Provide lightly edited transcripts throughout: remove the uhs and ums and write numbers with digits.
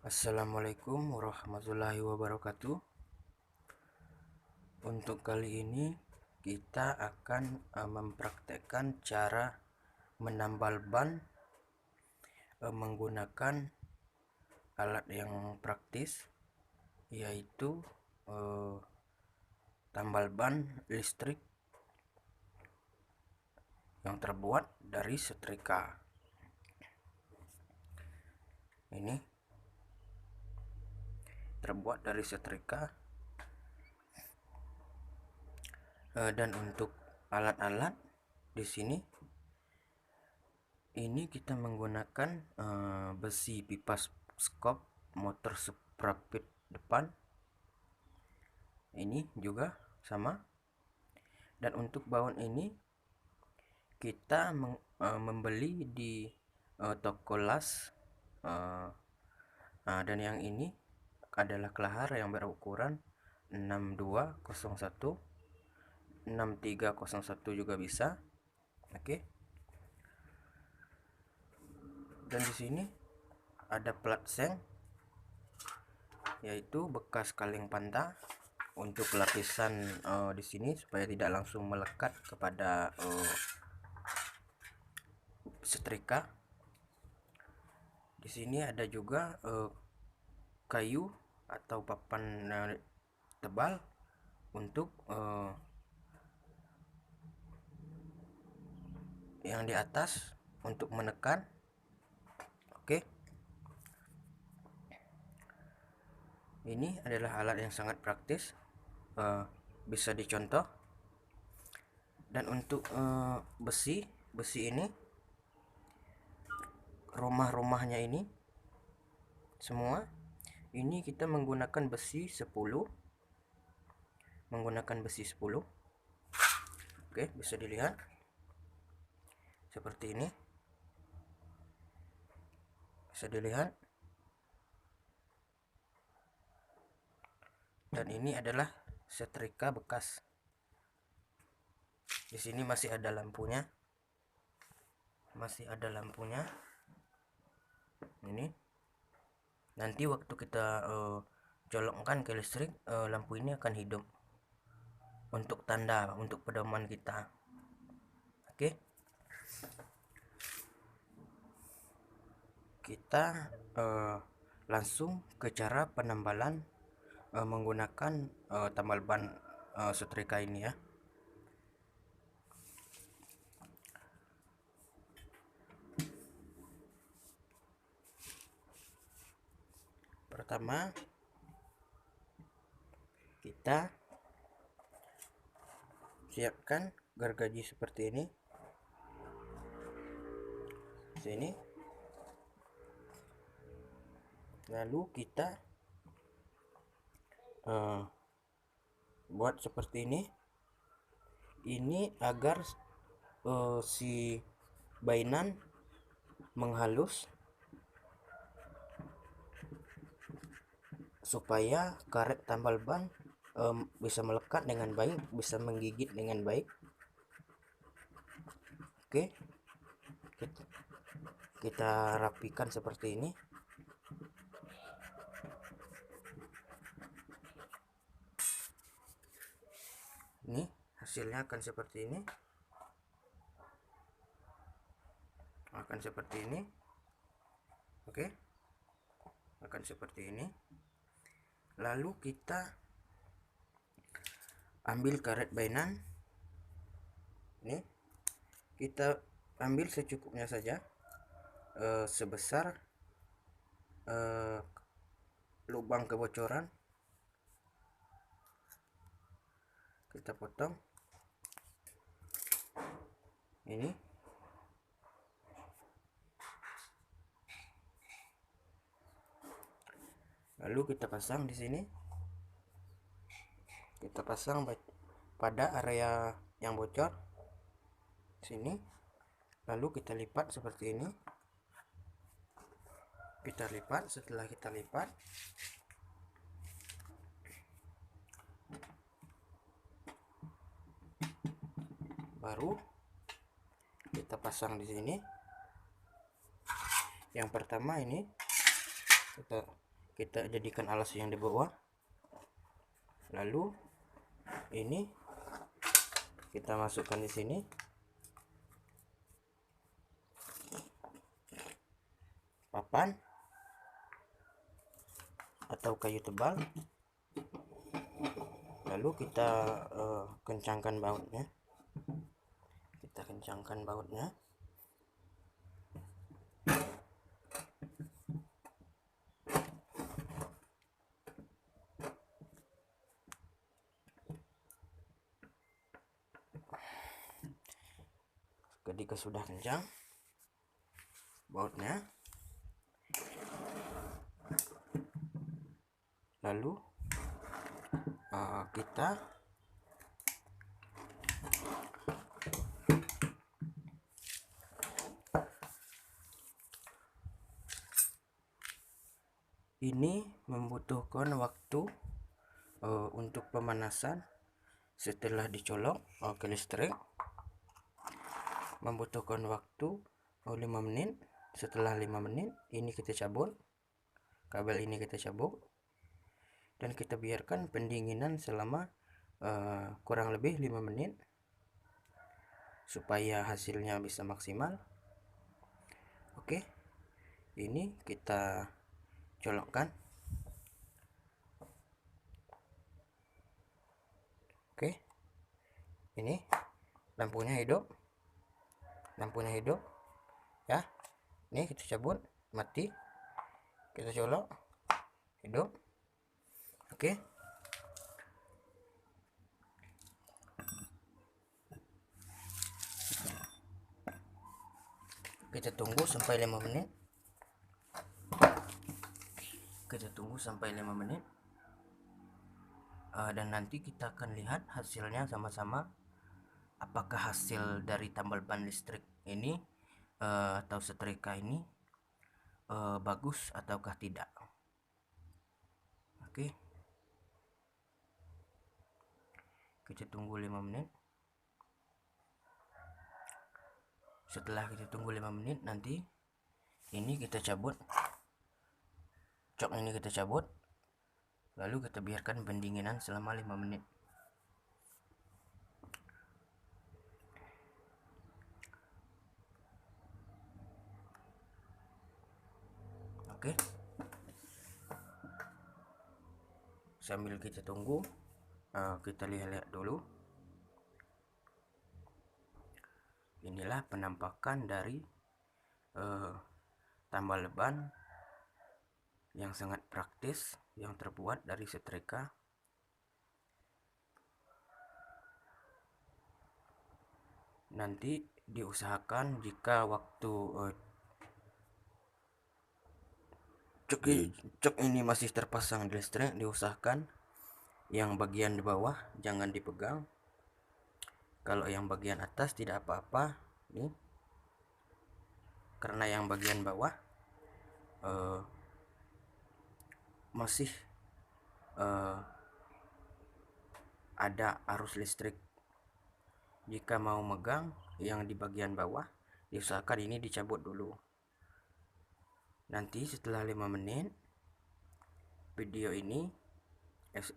Assalamualaikum warahmatullahi wabarakatuh. Untuk kali ini kita akan mempraktekkan cara menambal ban menggunakan alat yang praktis, yaitu tambal ban listrik yang terbuat dari setrika. Ini terbuat dari setrika, dan untuk alat-alat di sini kita menggunakan besi pipa skop motor sprapit depan, ini juga sama. Dan untuk baut ini kita membeli di toko las, dan yang ini adalah kelahar yang berukuran 6201, 6301 juga bisa. Oke. Dan di sini ada plat seng, yaitu bekas kaleng panta untuk lapisan di sini supaya tidak langsung melekat kepada setrika. Di sini ada juga kayu atau papan tebal untuk yang di atas untuk menekan. Oke. Ini adalah alat yang sangat praktis, bisa dicontoh. Dan untuk besi ini, rumah-rumahnya ini semua ini kita menggunakan besi 10. Oke, bisa dilihat seperti ini. Bisa dilihat. Dan ini adalah setrika bekas. Di sini masih ada lampunya. Ini nanti waktu kita colokkan ke listrik, lampu ini akan hidup untuk tanda, untuk pedoman kita. Oke. Kita langsung ke cara penambalan menggunakan tambal ban setrika ini ya. Pertama, kita siapkan gergaji seperti ini. Sini. Lalu kita buat seperti ini. Ini agar si bainan menghalus, supaya karet tambal ban bisa melekat dengan baik, bisa menggigit dengan baik. Oke, kita rapikan seperti ini. Ini hasilnya akan seperti ini. Oke, akan seperti ini. Lalu kita ambil karet bainan. Ini kita ambil secukupnya saja, sebesar lubang kebocoran. Kita potong ini. Lalu kita pasang di sini. Kita pasang pada area yang bocor sini. Lalu kita lipat seperti ini. Setelah kita lipat, baru kita pasang di sini. Yang pertama ini kita jadikan alas yang di bawah, lalu ini kita masukkan di sini. Papan atau kayu tebal, lalu kita kencangkan bautnya. Ketika sudah kencang bautnya, lalu kita ini membutuhkan waktu untuk pemanasan. Setelah dicolok ke listrik membutuhkan waktu 5 menit. Setelah 5 menit ini kita cabut, kabel ini kita cabut, dan kita biarkan pendinginan selama kurang lebih 5 menit supaya hasilnya bisa maksimal. Oke, ini kita colokkan. Oke, ini lampunya hidup ya. Ini kita cabut, mati, kita colok, hidup. Oke, kita tunggu sampai 5 menit. Dan nanti kita akan lihat hasilnya sama-sama, apakah hasil dari tambal ban listrik ini atau setrika ini bagus ataukah tidak. Oke, kita tunggu 5 menit. Setelah kita tunggu 5 menit, nanti ini kita cabut, cok ini kita cabut, lalu kita biarkan pendinginan selama 5 menit. Oke, sambil kita tunggu, kita lihat dulu. Inilah penampakan dari tambal ban yang sangat praktis yang terbuat dari setrika. Nanti diusahakan jika waktu cok ini masih terpasang di listrik, diusahakan yang bagian di bawah jangan dipegang. Kalau yang bagian atas tidak apa-apa nih, karena yang bagian bawah masih ada arus listrik. Jika mau megang yang di bagian bawah, diusahakan ini dicabut dulu. Nanti setelah 5 menit video ini,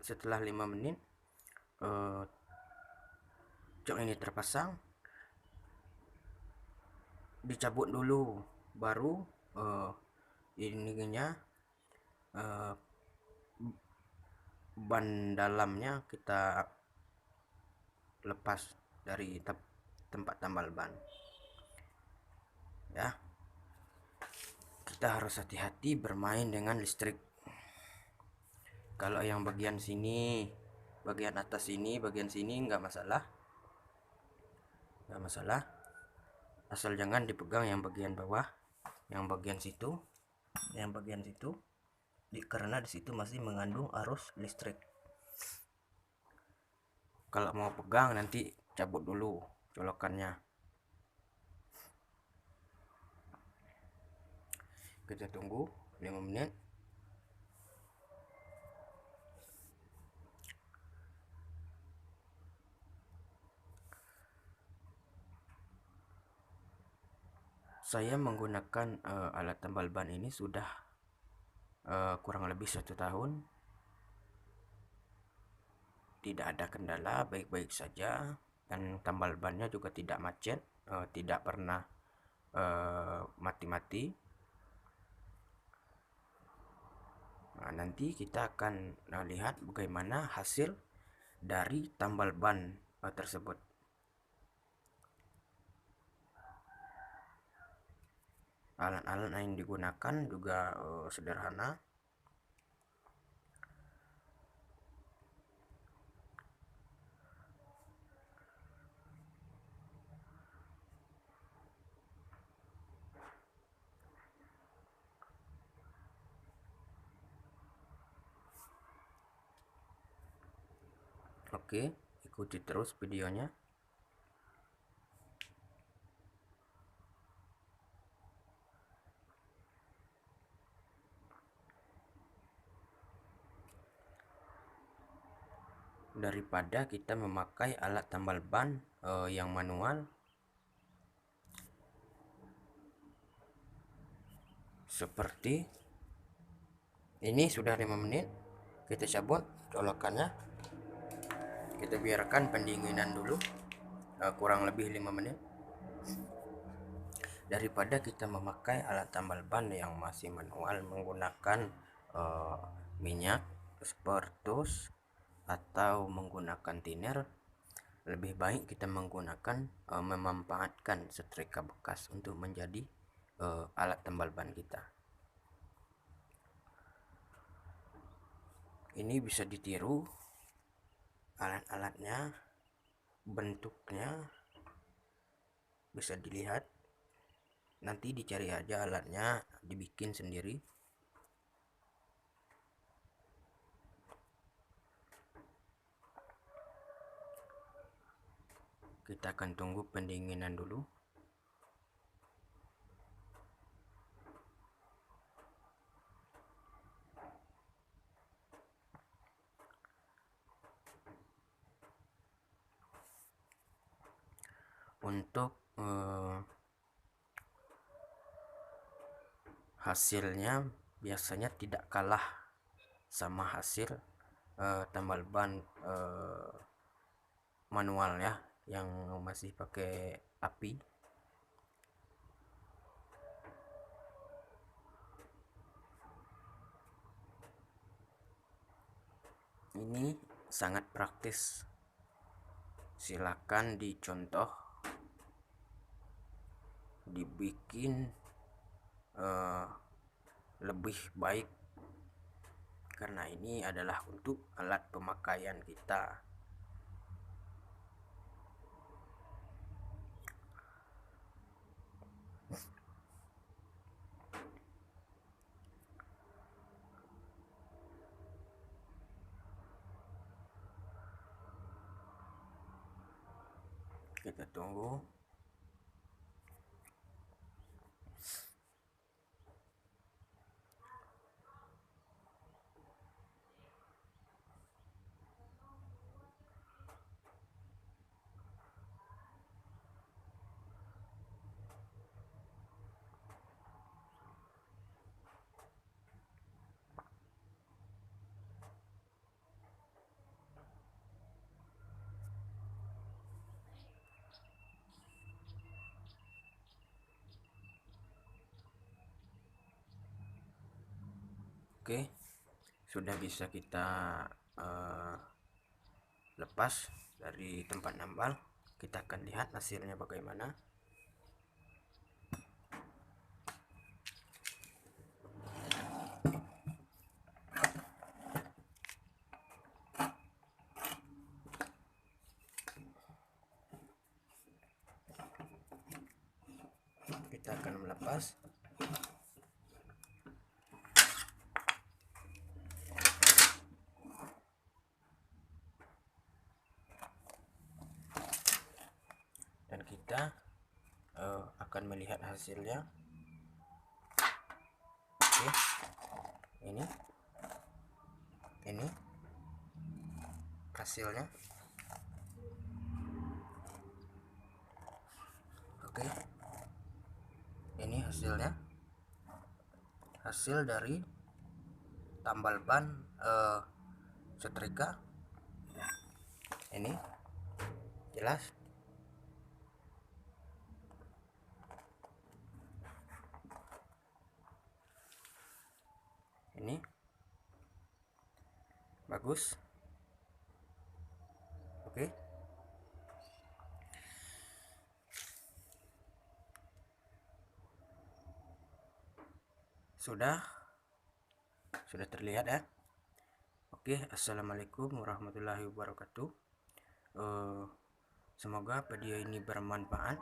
setelah 5 menit cok ini terpasang, dicabut dulu, baru ininya ban dalamnya kita lepas dari tempat tambal ban ya. Kita harus hati-hati bermain dengan listrik. Kalau yang bagian sini, bagian atas ini, bagian sini nggak masalah, asal jangan dipegang yang bagian bawah, yang bagian situ, karena disitu masih mengandung arus listrik. Kalau mau pegang nanti cabut dulu colokannya. Kita tunggu 5 menit. Saya menggunakan alat tambal ban ini sudah kurang lebih 1 tahun. Tidak ada kendala, baik-baik saja, dan tambal bannya juga tidak macet, tidak pernah mati-mati. Nah, nanti kita akan lihat bagaimana hasil dari tambal ban tersebut. Alat-alat yang digunakan juga sederhana. Oke, ikuti terus videonya. Daripada kita memakai alat tambal ban yang manual, seperti ini. Sudah 5 menit, kita cabut colokannya, kita biarkan pendinginan dulu kurang lebih 5 menit. Daripada kita memakai alat tambal ban yang masih manual menggunakan minyak, spiritus, atau menggunakan thinner, lebih baik kita menggunakan memanfaatkan setrika bekas untuk menjadi alat tambal ban kita. Ini bisa ditiru alat-alatnya, bentuknya bisa dilihat. Nanti dicari aja alatnya, dibikin sendiri. Kita akan tunggu pendinginan dulu. Untuk hasilnya biasanya tidak kalah sama hasil tambal ban manual ya, yang masih pakai api. Ini sangat praktis, silakan dicontoh, dibikin lebih baik, karena ini adalah untuk alat pemakaian kita. Kita tunggu. Oke, sudah bisa kita lepas dari tempat nambal. Kita akan lihat hasilnya bagaimana. Kita akan melepas. Dan kita akan melihat hasilnya. Oke, ini hasilnya. Oke, ini hasilnya, hasil dari tambal ban setrika ini jelas. Ini bagus. Oke. Sudah terlihat ya. Oke, assalamualaikum warahmatullahi wabarakatuh. Semoga video ini bermanfaat.